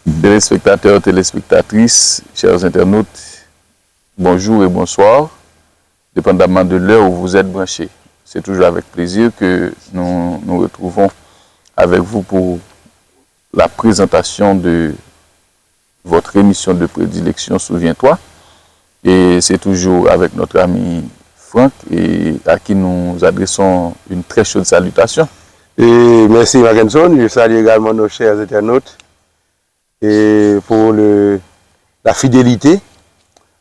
Téléspectateurs, téléspectatrices, chers internautes, bonjour et bonsoir, dépendamment de l'heure où vous êtes branchés. C'est toujours avec plaisir que nous nous retrouvons avec vous pour la présentation de votre émission de prédilection Souviens-toi. Et c'est toujours avec notre ami Franck et à qui nous adressons une très chaude salutation. Et merci Mackenson, je salue également nos chers internautes et pour la fidélité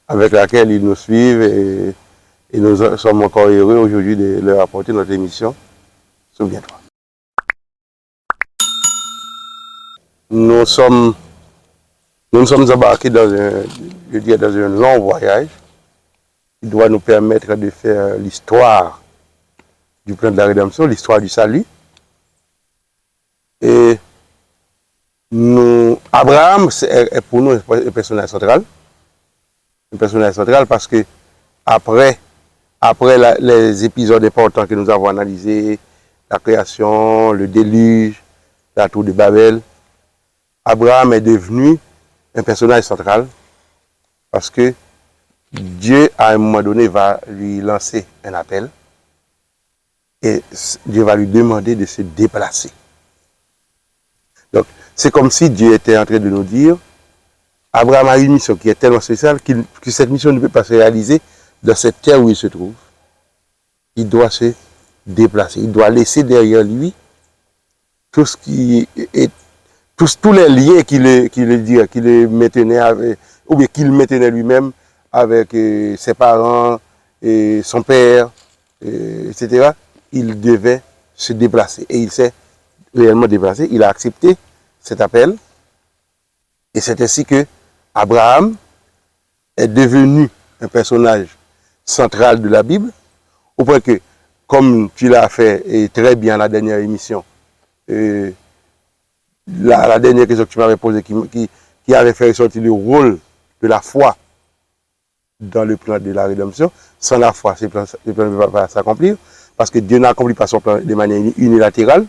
avec laquelle ils nous suivent et nous sommes encore heureux aujourd'hui de leur apporter notre émission Souviens-toi. Nous nous sommes embarqués dans un long voyage qui doit nous permettre de faire l'histoire du plan de la rédemption, l'histoire du salut. Et Abraham est pour nous un personnage central. Un personnage central parce que après les épisodes importants que nous avons analysés, la création, le déluge, la tour de Babel, Abraham est devenu un personnage central parce que Dieu, à un moment donné, va lui lancer un appel et Dieu va lui demander de se déplacer. Donc, c'est comme si Dieu était en train de nous dire, Abraham a une mission qui est tellement spéciale que cette mission ne peut pas se réaliser dans cette terre où il se trouve. Il doit se déplacer, il doit laisser derrière lui tout ce qui est, tous les liens qui le maintenaient avec, ou bien qu'il maintenait lui-même avec ses parents, et son père, etc. Il devait se déplacer et il s'est réellement déplacé, il a accepté cet appel et c'est ainsi que Abraham est devenu un personnage central de la Bible, au point que, comme tu l'as fait et très bien la dernière émission, la dernière question que tu m'avais posée qui avait fait ressortir le rôle de la foi dans le plan de la rédemption, sans la foi, le plan ne va pas s'accomplir, parce que Dieu n'accomplit pas son plan de manière unilatérale.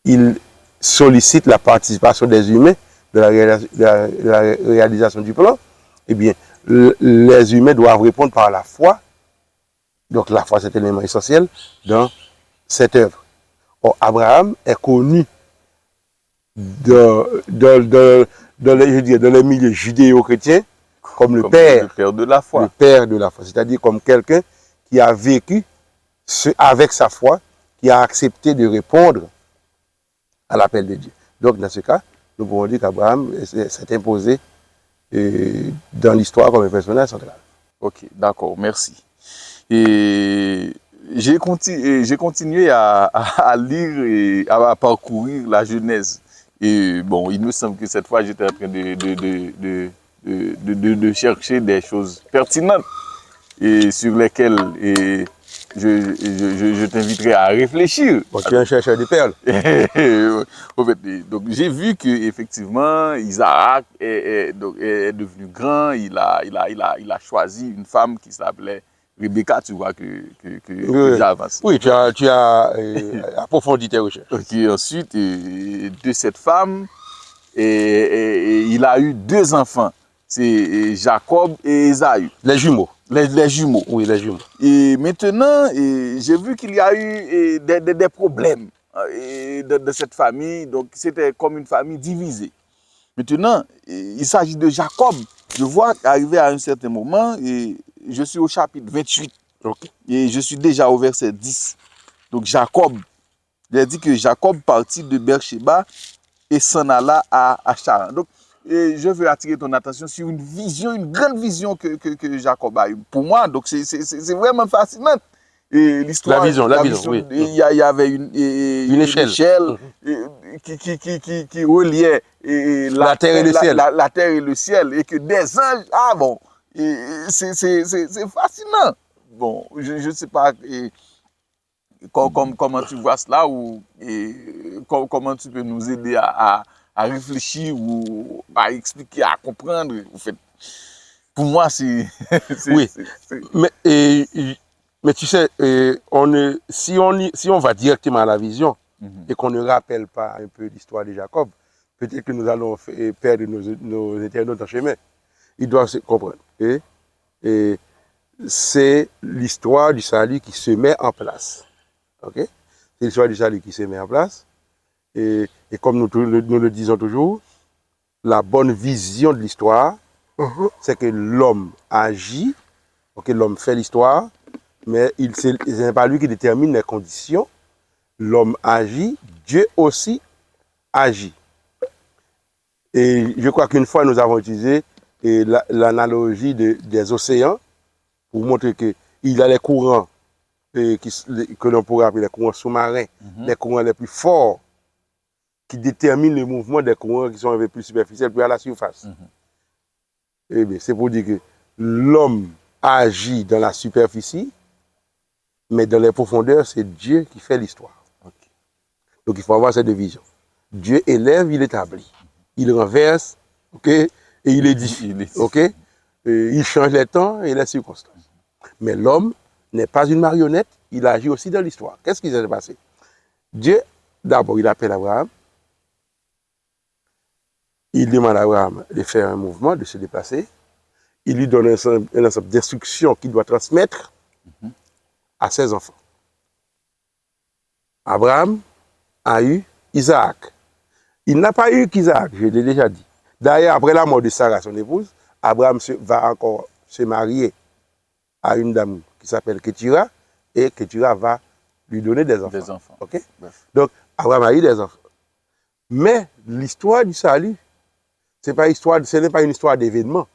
Il sollicite la participation des humains de la réalisation du plan. Eh bien, les humains doivent répondre par la foi. Donc la foi, c'est un élément essentiel dans cette œuvre. Or, Abraham est connu dans les milieux judéo-chrétiens comme le père de la foi. Le père de la foi, c'est-à-dire comme quelqu'un qui a vécu avec sa foi, qui a accepté de répondre à l'appel de Dieu. Donc, dans ce cas, nous pouvons dire qu'Abraham s'est imposé dans l'histoire comme un personnage central. Ok, d'accord, merci. Et j'ai continué à lire et à parcourir la Genèse. Et bon, il me semble que cette fois, j'étais en train de chercher des choses pertinentes et sur lesquelles je t'inviterai à réfléchir. Bon, tu es un chercheur de perles. Donc j'ai vu que effectivement Isaac est devenu grand. Il a choisi une femme qui s'appelait Rebecca. Tu vois que j'avance. Oui, tu as approfondi tes recherches. Ok, ensuite de cette femme, il a eu deux enfants. C'est Jacob et Ésaü. Les jumeaux. Les jumeaux. Oui, les jumeaux. Et maintenant, j'ai vu qu'il y a eu des problèmes de cette famille. Donc, c'était comme une famille divisée. Maintenant, il s'agit de Jacob. Je vois arriver à un certain moment, et je suis au chapitre 28. Okay. Et je suis déjà au verset 10. Donc, Jacob, il a dit que Jacob partit de Beersheba et s'en alla à Charan. Donc, et je veux attirer ton attention sur une vision, une grande vision que Jacob a eue. Pour moi, donc c'est vraiment fascinant. L'histoire. La vision, oui. Il y avait une échelle qui reliait la terre et le ciel. La terre et le ciel. Et que des anges, c'est fascinant. Bon, je ne sais pas comment tu vois cela ou comment tu peux nous aider à réfléchir ou à expliquer, à comprendre. En fait, pour moi, c'est... Oui, mais tu sais, si on va directement à la vision et qu'on ne rappelle pas un peu l'histoire de Jacob, peut-être que nous allons perdre nos internautes en chemin. Ils doivent se comprendre. Et c'est l'histoire du salut qui se met en place. Ok? C'est l'histoire du salut qui se met en place. Et comme nous le disons toujours, la bonne vision de l'histoire, c'est que l'homme agit, okay, l'homme fait l'histoire, mais ce n'est pas lui qui détermine les conditions. L'homme agit, Dieu aussi agit. Et je crois qu'une fois, nous avons utilisé l'analogie des océans pour montrer qu'il y a les courants que l'on pourrait appeler les courants sous-marins, les courants les plus forts qui déterminent le mouvement des courants qui sont un peu plus superficiels, plus à la surface. Eh bien, c'est pour dire que l'homme agit dans la superficie, mais dans les profondeurs, c'est Dieu qui fait l'histoire. Okay. Donc, il faut avoir cette vision. Dieu élève, il établit. Il renverse, ok, et il édifie. Ok, il change les temps et les circonstances. Mais l'homme n'est pas une marionnette, il agit aussi dans l'histoire. Qu'est-ce qui s'est passé? Dieu, d'abord, il appelle Abraham. Il demande à Abraham de faire un mouvement, de se déplacer. Il lui donne un ensemble d'instructions qu'il doit transmettre à ses enfants. Abraham a eu Isaac. Il n'a pas eu qu'Isaac, je l'ai déjà dit. D'ailleurs, après la mort de Sarah, son épouse, Abraham va encore se marier à une dame qui s'appelle Ketura, et Ketura va lui donner des enfants. Okay? Donc, Abraham a eu des enfants. Mais l'histoire du salut, ce n'est pas une histoire d'événement.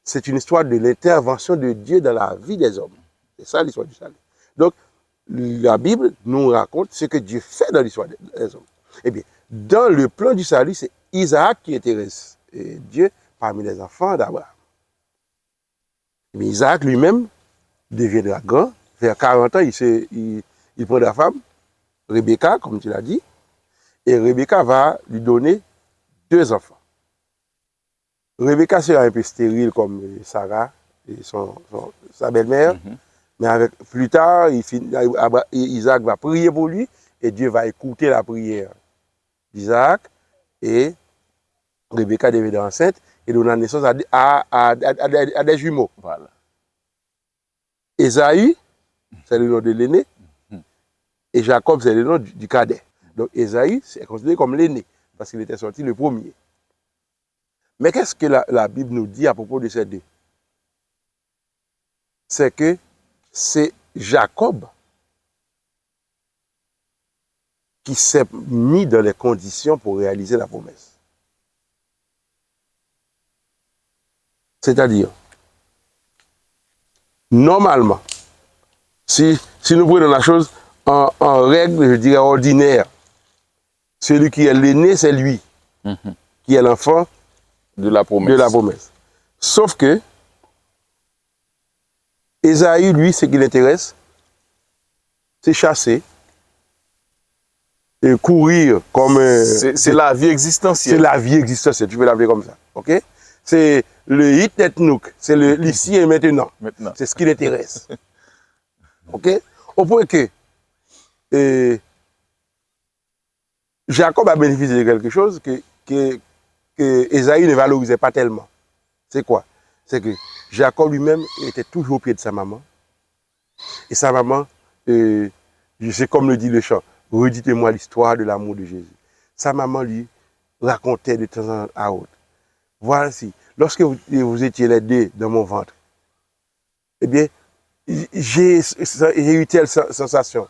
C'est une histoire de l'intervention de Dieu dans la vie des hommes. C'est ça l'histoire du salut. Donc, la Bible nous raconte ce que Dieu fait dans l'histoire des hommes. Eh bien, dans le plan du salut, c'est Isaac qui intéresse Dieu parmi les enfants d'Abraham. Mais Isaac lui-même deviendra grand. Vers 40 ans, il prend la femme, Rebecca, comme tu l'as dit, et Rebecca va lui donner 2 enfants. Rebecca sera un peu stérile comme Sarah et sa belle-mère, mais plus tard, Isaac va prier pour lui et Dieu va écouter la prière d'Isaac et Rebecca deviendra enceinte et donnera naissance à des jumeaux. Voilà. Ésaü, c'est le nom de l'aîné, et Jacob, c'est le nom du cadet. Donc Ésaü, c'est considéré comme l'aîné, parce qu'il était sorti le premier. Mais qu'est-ce que la Bible nous dit à propos de ces deux? C'est que c'est Jacob qui s'est mis dans les conditions pour réaliser la promesse. C'est-à-dire, normalement, si nous prenons la chose en règle, je dirais ordinaire, celui qui est l'aîné, c'est lui, qui est l'enfant de la promesse. Sauf que, Ésaü, lui, ce qui l'intéresse, c'est chasser, et courir comme... c'est la vie existentielle. C'est la vie existentielle, tu peux l'appeler comme ça. Ok? C'est le hit et nook, c'est l'ici et maintenant. C'est ce qui l'intéresse. Ok? Au point que Jacob a bénéficié de quelque chose que Ésaü ne valorisait pas tellement. C'est quoi? C'est que Jacob lui-même était toujours au pied de sa maman. Et sa maman, c'est comme le dit le chant, redites-moi l'histoire de l'amour de Jésus. Sa maman lui racontait de temps à autre. Voici, lorsque vous étiez les deux dans mon ventre, eh bien, j'ai eu telle sensation.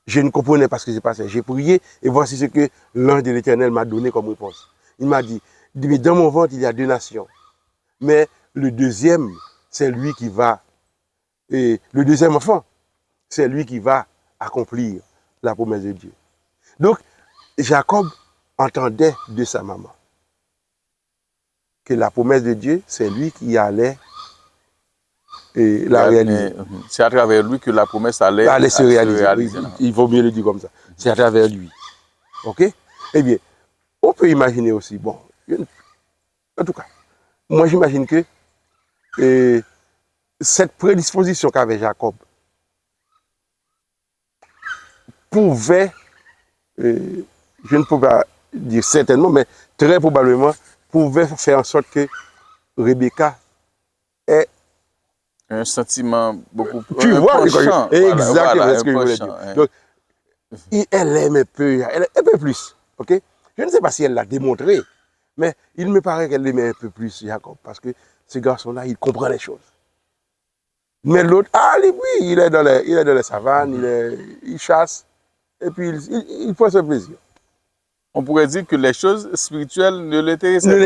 Je ne comprenais pas ce qui s'est passé. J'ai prié et voici ce que l'ange de l'Éternel m'a donné comme réponse. Il m'a dit, mais dans mon ventre, il y a 2 nations. Mais le deuxième, c'est lui qui va, et le deuxième enfant, c'est lui qui va accomplir la promesse de Dieu. Donc, Jacob entendait de sa maman que la promesse de Dieu, c'est lui qui allait la réaliser. C'est à travers lui que la promesse allait se réaliser. Il vaut mieux le dire comme ça. C'est à travers lui. OK? Eh bien, on peut imaginer aussi, bon, en tout cas, moi j'imagine que cette prédisposition qu'avait Jacob pouvait, je ne peux pas dire certainement, mais très probablement, pouvait faire en sorte que Rebecca ait... Un sentiment beaucoup plus... Tu un vois, penchant. exactement Voilà, ce un que je voulais penchant. dire. Hein. Donc, elle aime un peu plus. Ok? Je ne sais pas si elle l'a démontré, mais il me paraît qu'elle aimait un peu plus Jacob, parce que ce garçon-là, il comprend les choses. Mais l'autre, ah oui, il est dans les savanes, il chasse, et puis il prend ce plaisir. On pourrait dire que les choses spirituelles ne l'intéressaient Ne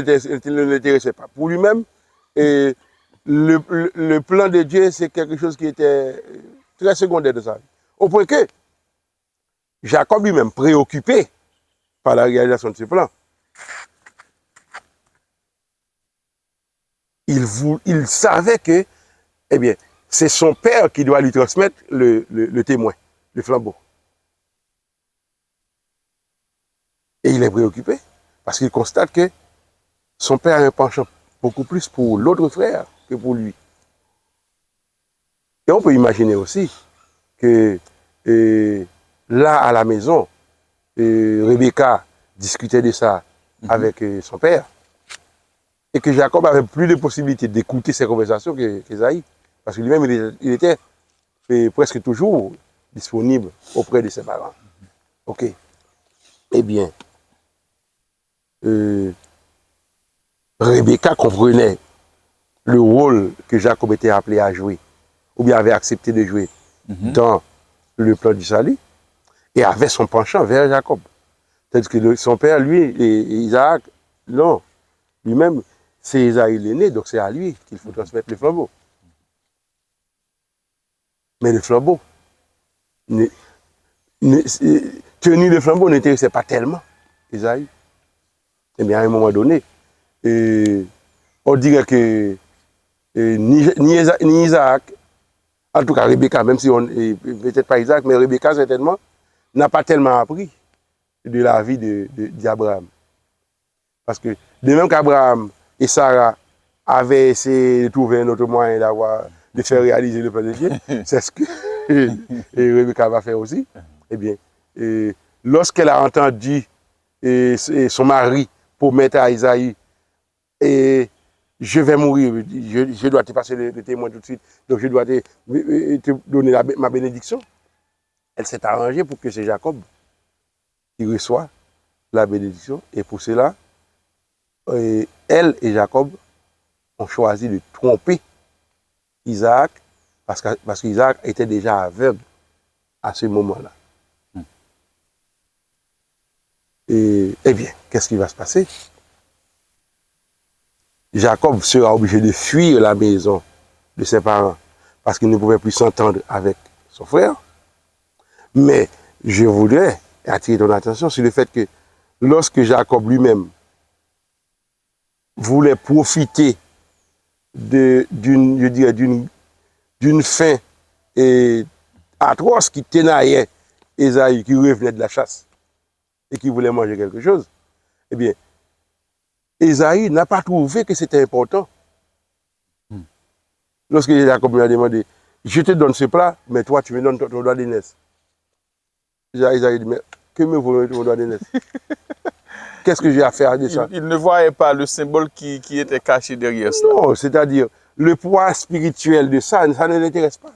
pas. l'intéressait pas. Pour lui-même, et le plan de Dieu, c'est quelque chose qui était très secondaire de sa vie. Au point que Jacob lui-même, préoccupé par la réalisation de ce plan, il savait que, eh bien, c'est son père qui doit lui transmettre le témoin, le flambeau. Et il est préoccupé parce qu'il constate que son père a un penchant beaucoup plus pour l'autre frère que pour lui. Et on peut imaginer aussi que là, à la maison, Rebecca discutait de ça avec son père et que Jacob avait plus de possibilités d'écouter ces conversations qu'Ésaïe. Parce que lui-même, il était presque toujours disponible auprès de ses parents. OK. Eh bien, Rebecca comprenait le rôle que Jacob était appelé à jouer, ou bien avait accepté de jouer dans le plan du salut, et avait son penchant vers Jacob. Tandis que son père, lui, et Isaac, non, lui-même, c'est Isaïe l'aîné, donc c'est à lui qu'il faut transmettre le flambeau. Mais le flambeau, tenir le flambeau n'intéressait pas tellement Isaïe. Eh bien, à un moment donné, on dirait que ni Isaac, en tout cas Rebecca, même si peut-être pas Isaac, mais Rebecca certainement, n'a pas tellement appris de la vie d'Abraham. Parce que de même qu'Abraham et Sarah avaient essayé de trouver un autre moyen de faire réaliser le plan de Dieu, c'est ce que Rebecca va faire aussi. Eh bien, lorsqu'elle a entendu son mari promettre à Isaïe, et je vais mourir, je dois te passer le témoin tout de suite, donc je dois te donner ma bénédiction. Elle s'est arrangée pour que c'est Jacob qui reçoit la bénédiction. Et pour cela, elle et Jacob ont choisi de tromper Isaac parce qu'Isaac était déjà aveugle à ce moment-là. Eh bien, qu'est-ce qui va se passer? Jacob sera obligé de fuir la maison de ses parents parce qu'il ne pouvait plus s'entendre avec son frère. Mais je voudrais attirer ton attention sur le fait que lorsque Jacob lui-même voulait profiter d'une faim atroce qui tenaillait Ésaü, qui revenait de la chasse et qui voulait manger quelque chose, eh bien, Ésaü n'a pas trouvé que c'était important. Lorsque Jacob lui a demandé, je te donne ce plat, mais toi, tu me donnes ton doigt d'aînesse. Ésaü dit, mais que me vaut mon doigt d'aînesse? Qu'est-ce que j'ai à faire de ça? Il ne voyait pas le symbole qui était caché derrière cela. Non, c'est-à-dire, le poids spirituel de ça ne l'intéresse pas.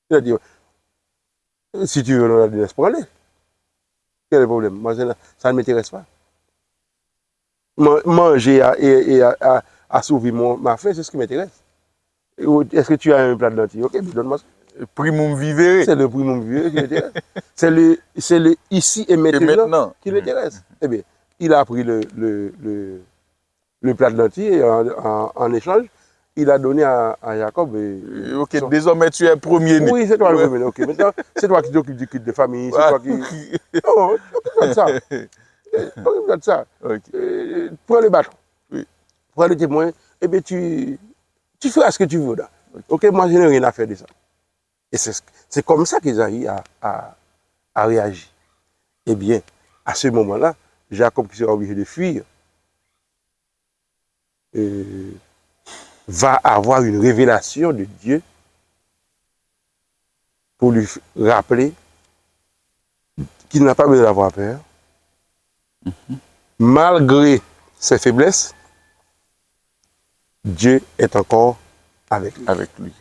C'est-à-dire, si tu veux mon doigt d'aînesse, prends-le. Quel est le problème? Moi, ça ne m'intéresse pas. Manger et assouvir ma faim, c'est ce qui m'intéresse. Est-ce que tu as un plat de lentilles? Ok, donne-moi ça. Primum vivere. C'est le primum vivere qui m'intéresse. c'est le ici et maintenant qui m'intéresse. Eh bien, il a pris le plat de lentilles et en échange, il a donné à Jacob. Ok, désormais tu es premier-né. Oui, c'est toi le premier-né. Ok, maintenant, c'est toi qui t'occupes du culte de famille. C'est toi qui. Non, occupe-toi de ça. Occupe-toi de ça. Okay. Prends le bâton. Oui. Prends le témoin. Eh bien, tu feras ce que tu veux là. Ok, moi, je n'ai rien à faire de ça. Et c'est comme ça qu'Ésaïe a réagi. Eh bien, à ce moment-là, Jacob, qui sera obligé de fuir, va avoir une révélation de Dieu pour lui rappeler qu'il n'a pas besoin d'avoir peur, Malgré ses faiblesses, Dieu est encore avec lui. Avec lui.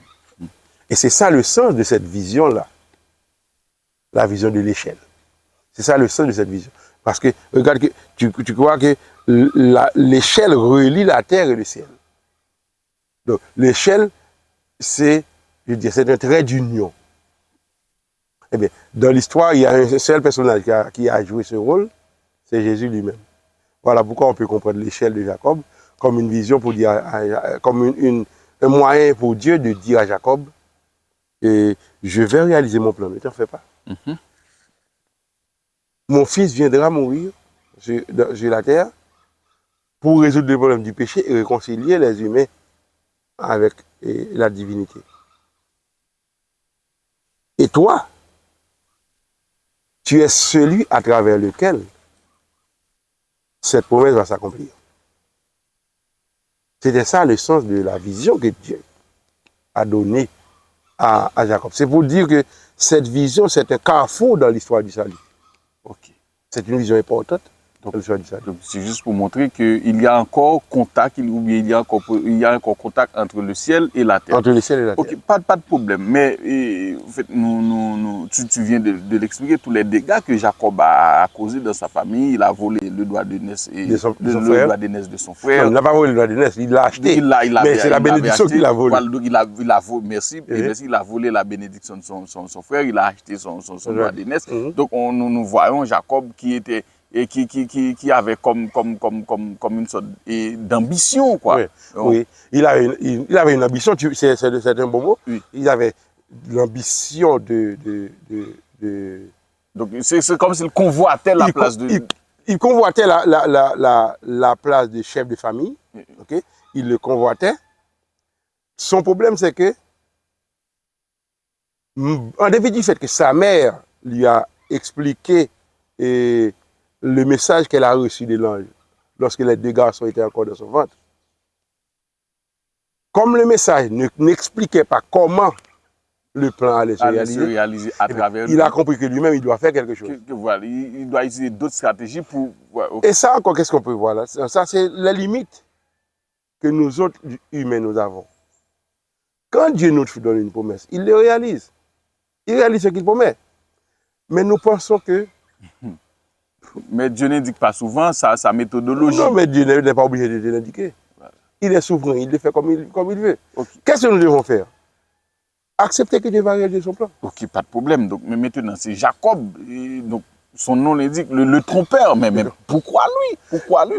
Et c'est ça le sens de cette vision-là. La vision de l'échelle. C'est ça le sens de cette vision. Parce que, regarde, que tu crois que l'échelle relie la terre et le ciel. Donc, l'échelle, c'est un trait d'union. Eh bien, dans l'histoire, il y a un seul personnage qui a joué ce rôle, c'est Jésus lui-même. Voilà pourquoi on peut comprendre l'échelle de Jacob comme une vision pour dire, comme un moyen pour Dieu de dire à Jacob, je vais réaliser mon plan, ne t'en fais pas. Mon fils viendra mourir sur la terre pour résoudre les problèmes du péché et réconcilier les humains avec la divinité. Et toi, tu es celui à travers lequel cette promesse va s'accomplir. C'était ça le sens de la vision que Dieu a donnée à Jacob. C'est pour dire que cette vision, c'est un carrefour dans l'histoire du salut. Ok. C'est une vision importante dans l'histoire du salut. Donc, c'est juste pour montrer qu'il y a encore contact, ou bien il y a encore contact entre le ciel et la terre. Entre le ciel et la terre. Ok, pas de problème. Mais en fait, tu viens de l'expliquer, tous les dégâts que Jacob a causés dans sa famille. Il a volé le droit de naissance de son frère. Non, il n'a pas volé le droit de naissance, il l'a acheté. Mais c'est la bénédiction qu'il a volée. Voilà, donc il a volé, merci, il a volé la bénédiction de son frère, il a acheté son droit de naissance. Donc nous voyons Jacob qui était et qui avait comme une sorte d'ambition, quoi. Oui, oui. Il avait une ambition, c'est un bon mot. Oui. Il avait l'ambition Donc c'est comme s'il convoitait la place de... Il convoitait la place de chef de famille. Oui. Okay? Il le convoitait. Son problème, c'est que, en dépit du fait que sa mère lui a expliqué le message qu'elle a reçu de l'ange lorsque les deux garçons étaient encore dans son ventre. Comme le message n'expliquait pas comment le plan allait se réaliser à travers lui, il a compris que lui-même, il doit faire quelque chose. Voilà, il doit utiliser d'autres stratégies pour... Ouais, okay. Et ça encore, qu'est-ce qu'on peut voir là? Ça, c'est la limite que nous autres humains, nous avons. Quand Dieu nous donne une promesse, il le réalise. Il réalise ce qu'il promet. Mais nous pensons que... Mais Dieu n'indique pas souvent sa méthodologie. Non, mais Dieu n'est pas obligé de l'indiquer. Voilà. Il est souverain, il le fait comme il veut. Okay. Qu'est-ce que nous devons faire? Accepter que Dieu va réaliser son plan. Ok, pas de problème. Donc, mais maintenant, c'est Jacob. Donc, son nom l'indique, le trompeur. Mais pourquoi lui?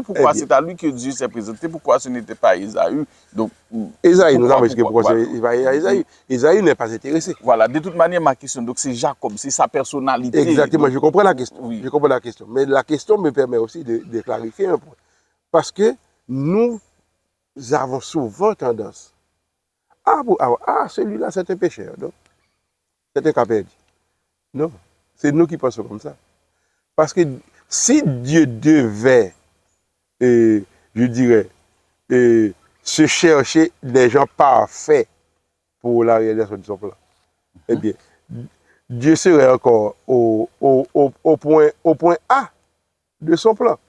Pourquoi c'est à lui que Dieu s'est présenté? Pourquoi ce n'était pas Ésaü? Donc, Ésaü, nous avons expliqué pourquoi il va à Ésaü. Ésaü n'est pas intéressé. Voilà, de toute manière, ma question, donc c'est Jacob, c'est sa personnalité. Exactement, donc, je comprends la question. Oui. Je comprends la question. Mais la question me permet aussi de clarifier un point. Parce que nous avons souvent tendance celui-là, c'est un pécheur, non? C'est un cas perdu. Non, c'est nous qui pensons comme ça. Parce que si Dieu devait, je dirais, se chercher des gens parfaits pour la réalisation de son plan, eh bien, Dieu serait encore au point A de son plan.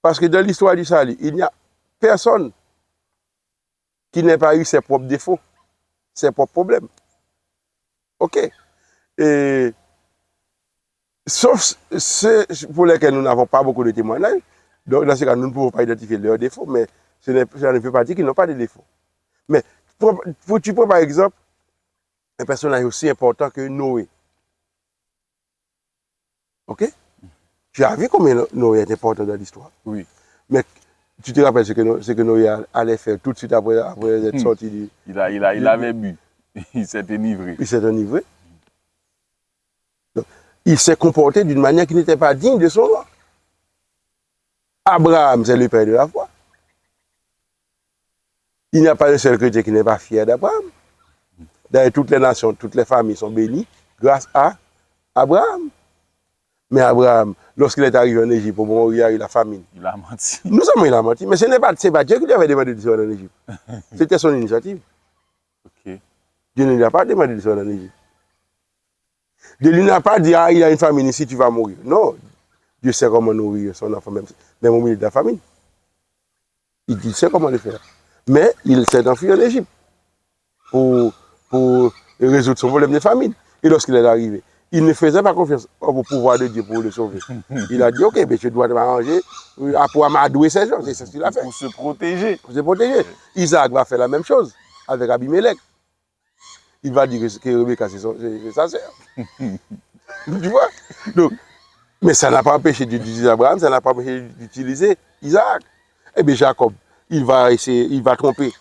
Parce que dans l'histoire du salut, il n'y a personne qui n'ait pas eu ses propres défauts, ses propres problèmes. OK. Et, sauf ceux pour lesquels nous n'avons pas beaucoup de témoignages. Donc, dans ce cas, nous ne pouvons pas identifier leurs défauts, mais ça ne veut pas dire qu'ils n'ont pas de défauts. Mais tu prends par exemple un personnage aussi important que Noé. OK? Tu as vu combien Noé est important dans l'histoire? Oui. Mais tu te rappelles ce que Noé allait faire tout de suite après être sorti du... Il avait bu. Il s'est enivré. Il s'est enivré. Donc, il s'est comporté d'une manière qui n'était pas digne de son nom. Abraham, c'est le père de la foi. Il n'y a pas un seul chrétien qui n'est pas fier d'Abraham. D'ailleurs, toutes les nations, toutes les familles sont bénies grâce à Abraham. Mais Abraham, lorsqu'il est arrivé en Égypte, au moment où il y a eu la famine, il a menti. Nous sommes, il a menti. Mais ce n'est pas Dieu qui lui avait demandé de se rendre en Égypte. C'était son initiative. Okay. Dieu ne lui a pas demandé de se rendre en Égypte. Dieu ne lui a pas dit, il y a une famine ici, tu vas mourir. Non. Dieu sait comment nourrir son enfant, même au milieu de la famine. Il sait comment le faire. Mais il s'est enfui en Égypte pour résoudre son problème de famine. Et lorsqu'il est arrivé, il ne faisait pas confiance au pouvoir de Dieu pour le sauver. Il a dit, ok, mais je dois m'arranger pour m'adouer ces gens. C'est ce qu'il a fait. Pour se protéger. Pour se protéger. Isaac va faire la même chose avec Abimelech. Il va dire que Rebecca, c'est sa sœur. Tu vois? Donc, mais ça n'a pas empêché d'utiliser Abraham, ça n'a pas empêché d'utiliser Isaac. Eh bien, Jacob, il va tromper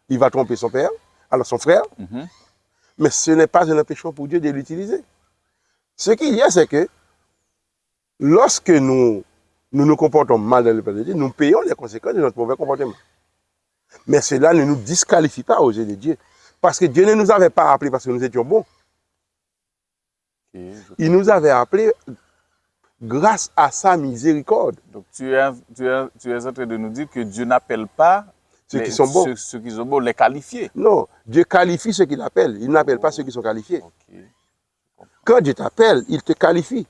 il va tromper son père, alors son frère, mais ce n'est pas un empêchement pour Dieu de l'utiliser. Ce qu'il y a, c'est que lorsque nous nous comportons mal dans le peuple de Dieu, nous payons les conséquences de notre mauvais comportement. Mais cela ne nous disqualifie pas aux yeux de Dieu. Parce que Dieu ne nous avait pas appelés parce que nous étions bons. Il nous avait appelés grâce à sa miséricorde. Donc tu es en train de nous dire que Dieu n'appelle pas ceux qui sont bons. Ceux qui sont bons, les qualifiés. Non, Dieu qualifie ceux qu'il appelle. Il n'appelle pas ceux qui sont qualifiés. Okay. Quand Dieu t'appelle, il te qualifie.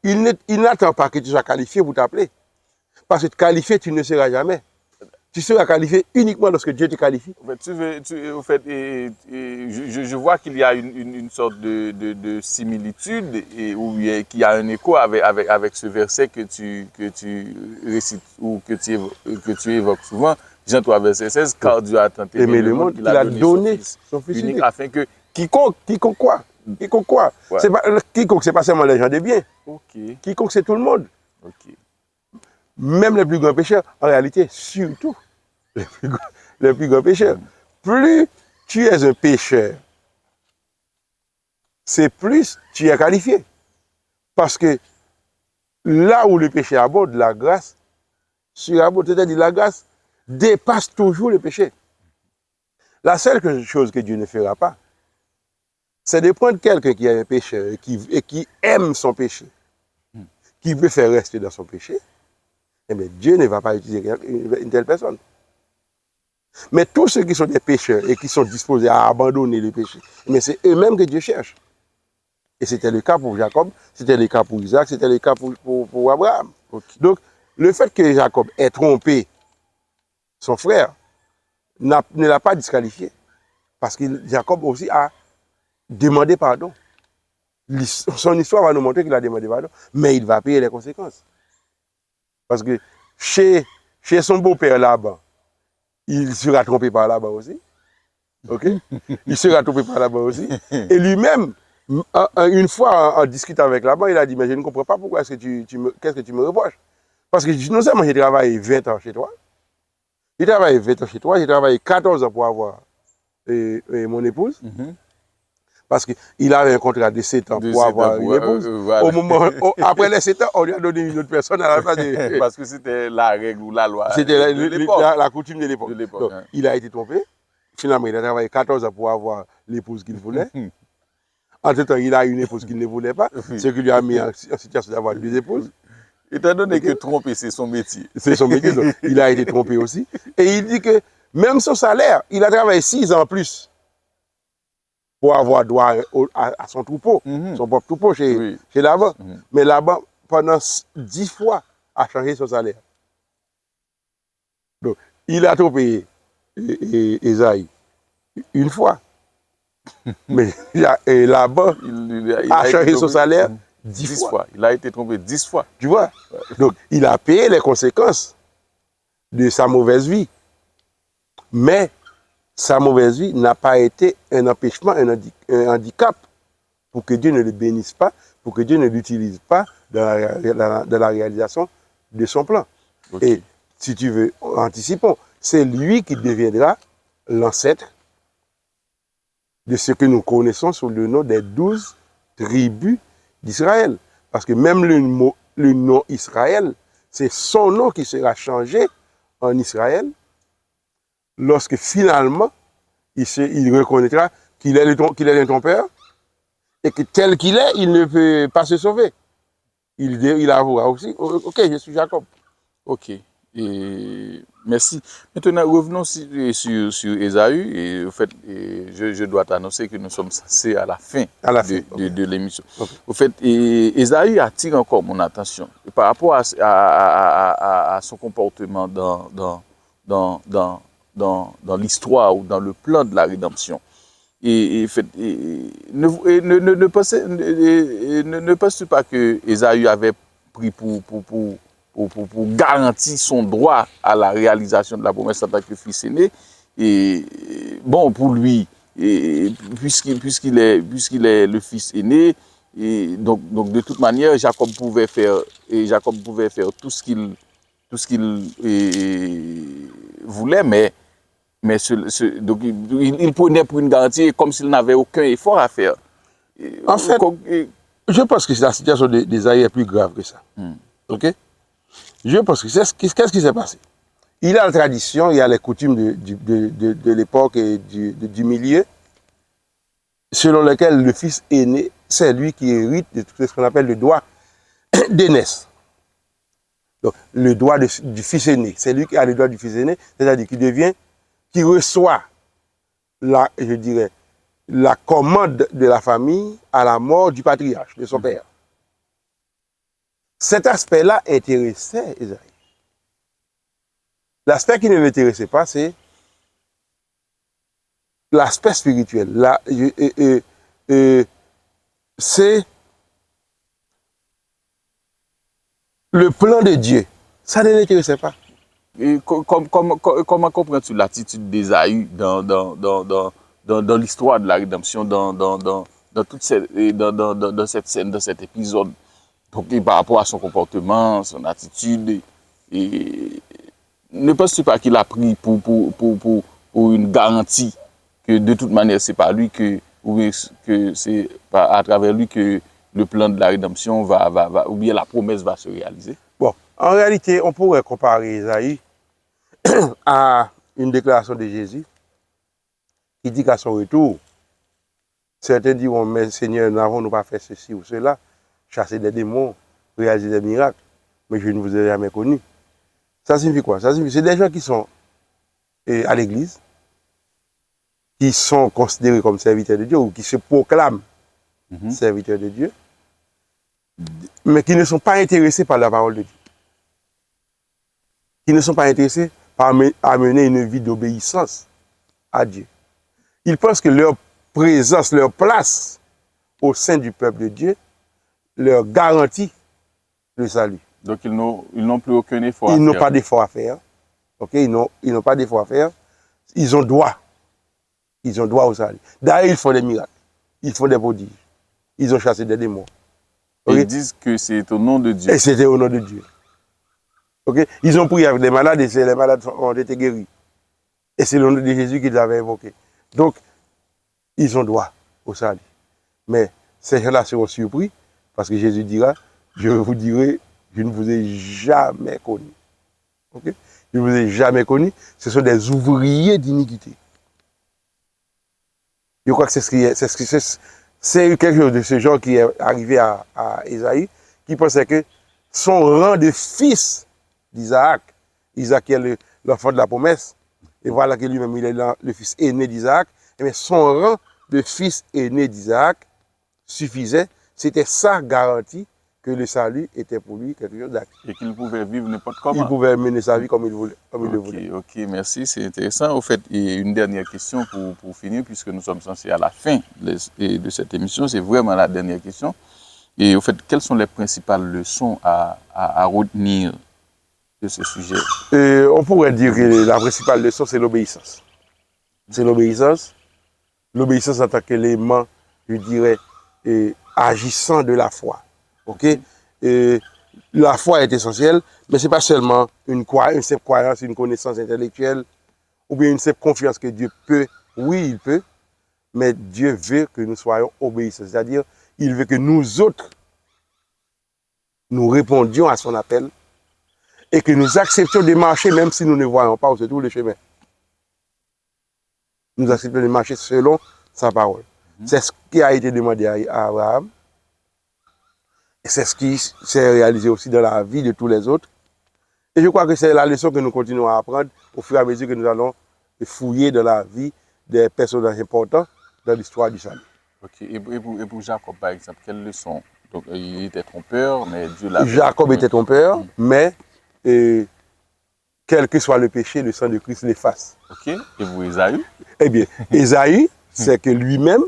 Il n'attend pas que tu sois qualifié pour t'appeler. Parce que qualifié, tu ne seras jamais. Tu seras qualifié uniquement lorsque Dieu te qualifie. En fait, je vois qu'il y a une sorte de similitude ou qu'il y a un écho avec ce verset que tu récites ou que tu évoques souvent. Jean 3, verset 16, car Dieu a tant aimé le monde qu'il a donné son Fils unique afin que quiconque quoi? Ouais. Quiconque, c'est pas seulement les gens de bien. Okay. Quiconque, c'est tout le monde. Okay. Même les plus grands pécheurs, en réalité, surtout les plus grands pécheurs. Plus tu es un pécheur, c'est plus tu es qualifié. Parce que là où le péché aborde, la grâce suraborde. C'est-à-dire la grâce dépasse toujours le péché. La seule chose que Dieu ne fera pas, c'est de prendre quelqu'un qui est un pécheur et qui aime son péché, qui veut faire rester dans son péché. Eh bien, Dieu ne va pas utiliser une telle personne. Mais tous ceux qui sont des pécheurs et qui sont disposés à abandonner le péché, mais c'est eux-mêmes que Dieu cherche. Et c'était le cas pour Jacob, c'était le cas pour Isaac, c'était le cas pour Abraham. Okay. Donc, le fait que Jacob ait trompé son frère ne l'a pas disqualifié. Parce que Jacob aussi a demandé pardon. Son histoire va nous montrer qu'il a demandé pardon, mais il va payer les conséquences. Parce que chez son beau-père là-bas, il sera trompé par là-bas aussi. Ok? Il sera trompé par là-bas aussi. Et lui-même, une fois en discutant avec là-bas, il a dit, mais je ne comprends pas pourquoi qu'est-ce que tu me reproches. Parce que non seulement j'ai travaillé 20 ans chez toi, j'ai travaillé 20 ans chez toi, j'ai travaillé 14 ans pour avoir mon épouse. Parce qu'il avait un contrat de 7 ans pour avoir une épouse. Voilà. Après les 7 ans, on lui a donné une autre personne à la place de... Parce que c'était la règle ou la loi. C'était la coutume de l'époque. Hein. Il a été trompé. Finalement, il a travaillé 14 ans pour avoir l'épouse qu'il voulait. Entre-temps, il a une épouse qu'il ne voulait pas, ce qui lui a mis en situation d'avoir 2 épouses. Étant donné que tromper, c'est son métier. C'est son métier, donc il a été trompé aussi. Et il dit que même son salaire, il a travaillé 6 ans plus pour avoir droit à son troupeau, son propre troupeau chez Laban. Mais Laban, pendant 10 fois, a changé son salaire. Donc, il a trop payé Esaïe une fois. Mais Laban a changé son salaire 10 fois. Il a été trompé 10 fois. Tu vois? Donc, il a payé les conséquences de sa mauvaise vie. Mais sa mauvaise vie n'a pas été un empêchement, un handicap pour que Dieu ne le bénisse pas, pour que Dieu ne l'utilise pas dans la réalisation de son plan. Okay. Et si tu veux, anticipons, c'est lui qui deviendra l'ancêtre de ce que nous connaissons sous le nom des 12 tribus d'Israël. Parce que même le nom Israël, c'est son nom qui sera changé en Israël lorsque finalement il reconnaîtra qu'il est le trompeur et que tel qu'il est, il ne peut pas se sauver. Il avouera aussi, ok, je suis Jacob. Ok. Et merci. Maintenant, revenons sur Esaü. Et au fait, je dois t'annoncer que nous sommes censés à la fin, de l'émission. Okay. Au fait, Esaü attire encore mon attention et par rapport à son comportement dans l'histoire ou dans le plan de la rédemption. Ne penses-tu pas que Esaü avait pris pour garantir son droit à la réalisation de la promesse en tant que fils aîné? Et bon, pour lui, puisqu'il est le fils aîné, et donc de toute manière, Jacob pouvait faire tout ce qu'il voulait, mais donc il prenait pour une garantie comme s'il n'avait aucun effort à faire. En fait, je pense que la situation d'Esaü est plus grave que ça. Ok? Je pense que qu'est-ce qui s'est passé? Il a la tradition, il y a les coutumes de l'époque et du milieu, selon lesquelles le fils aîné, c'est lui qui hérite de tout ce qu'on appelle le droit d'aînesse. Donc, le droit du fils aîné, c'est lui qui a le droit du fils aîné, c'est-à-dire qui reçoit je dirais, la commande de la famille à la mort du patriarche, de son père. Cet aspect-là intéressait Esaü. L'aspect qui ne l'intéressait pas, c'est l'aspect spirituel. C'est le plan de Dieu. Ça ne l'intéressait pas. Et comment comprends-tu l'attitude d'Esaü dans l'histoire de la rédemption, dans toute cette scène, dans cet épisode? Donc, par rapport à son comportement, son attitude, et ne penses-tu pas qu'il a pris pour une garantie que de toute manière, c'est pas lui que c'est à travers lui que le plan de la rédemption ou bien la promesse va se réaliser? Bon, en réalité, on pourrait comparer Esaü à une déclaration de Jésus qui dit qu'à son retour, certains diront, mais Seigneur, n'avons-nous pas fait ceci ou cela, chasser des démons, réaliser des miracles, mais je ne vous ai jamais connu. Ça signifie quoi? Ça signifie c'est des gens qui sont à l'église, qui sont considérés comme serviteurs de Dieu ou qui se proclament serviteurs de Dieu, mais qui ne sont pas intéressés par la parole de Dieu. Qui ne sont pas intéressés par mener une vie d'obéissance à Dieu. Ils pensent que leur présence, leur place au sein du peuple de Dieu leur garantit le salut. Donc ils n'ont plus aucun effort à faire. Ils n'ont pas d'effort à faire. Okay? Ils n'ont pas d'effort à faire. Ils ont droit. Ils ont droit au salut. D'ailleurs, ils font des miracles. Ils font des prodiges. Ils ont chassé des démons. Okay? Ils disent que c'est au nom de Dieu. Et c'était au nom de Dieu. Okay? Ils ont prié avec des malades et les malades ont été guéris. Et c'est le nom de Jésus qu'ils avaient invoqué. Donc, ils ont droit au salut. Mais ces gens-là seront surpris parce que Jésus dira, je vous dirai, je ne vous ai jamais connu. Okay? Je ne vous ai jamais connu. Ce sont des ouvriers d'iniquité. Je crois que c'est quelque chose de ce genre qui est arrivé à Esaü, qui pensait que son rang de fils d'Isaac, Isaac qui est l'enfant de la promesse, et voilà que lui-même il est le fils aîné d'Isaac, mais son rang de fils aîné d'Isaac suffisait, c'était sa garantie que le salut était pour lui quelque chose d'acquis. Et qu'il pouvait vivre n'importe comment. Il pouvait mener sa vie comme il le voulait. Ok, merci, c'est intéressant. Au fait, une dernière question pour finir, puisque nous sommes censés à la fin de cette émission, c'est vraiment la dernière question. Et au fait, quelles sont les principales leçons à retenir de ce sujet? On pourrait dire que la principale leçon, c'est l'obéissance. C'est l'obéissance. L'obéissance en tant qu'élément, je dirais, agissant de la foi. Okay? La foi est essentielle, mais ce n'est pas seulement une simple croyance, une connaissance intellectuelle, ou bien une simple confiance que Dieu peut. Oui, il peut, mais Dieu veut que nous soyons obéissants. C'est-à-dire, il veut que nous autres, nous répondions à son appel et que nous acceptions de marcher même si nous ne voyons pas où se trouve le chemin. Nous acceptons de marcher selon sa parole. C'est ce qui a été demandé à Abraham. Et c'est ce qui s'est réalisé aussi dans la vie de tous les autres. Et je crois que c'est la leçon que nous continuons à apprendre au fur et à mesure que nous allons fouiller dans la vie des personnages importants dans l'histoire du salut. Ok. Et pour Jacob, par exemple, quelle leçon? Donc, il était trompeur, mais Dieu l'a. Jacob était trompeur, mais quel que soit le péché, le sang de Christ l'efface. Ok. Et vous, Ésaü? Eh bien, Ésaü, c'est que lui-même,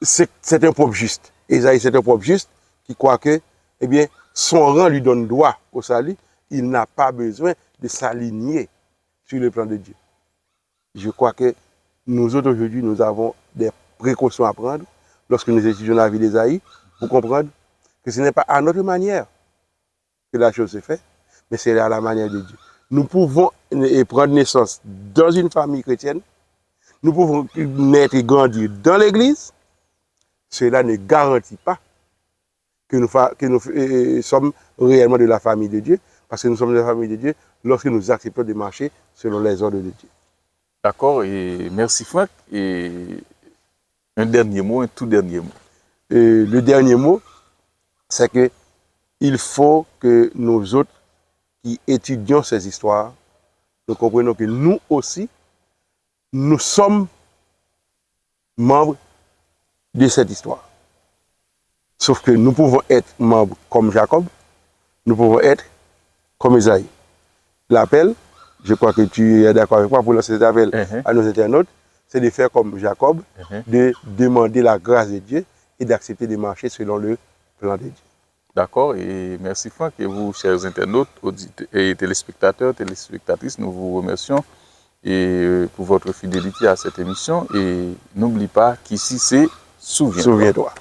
c'est un pauvre juste. Ésaü, c'est un pauvre juste qui croit que, eh bien, son rang lui donne droit au salut. Il n'a pas besoin de s'aligner sur le plan de Dieu. Je crois que nous autres, aujourd'hui, nous avons des précautions à prendre lorsque nous étudions la vie d'Ésaü pour comprendre que ce n'est pas à notre manière que la chose se fait, mais c'est à la manière de Dieu. Nous pouvons prendre naissance dans une famille chrétienne, nous pouvons naître et grandir dans l'Église. Cela ne garantit pas que nous sommes réellement de la famille de Dieu, parce que nous sommes de la famille de Dieu lorsque nous acceptons de marcher selon les ordres de Dieu. D'accord, et merci Franck. Et un dernier mot, un tout dernier mot. Le dernier mot, c'est que il faut que nous autres qui étudions ces histoires, nous comprenons que nous aussi, nous sommes membres de cette histoire. Sauf que nous pouvons être membres comme Jacob, nous pouvons être comme Ésaü. L'appel, je crois que tu es d'accord avec moi pour lancer cet appel à nos internautes, c'est de faire comme Jacob, de demander la grâce de Dieu et d'accepter de marcher selon le plan de Dieu. D'accord, et merci Franck. Et vous, chers internautes, auditeurs et téléspectateurs, téléspectatrices, nous vous remercions pour votre fidélité à cette émission. Et n'oublie pas qu'ici, c'est Souviens-toi.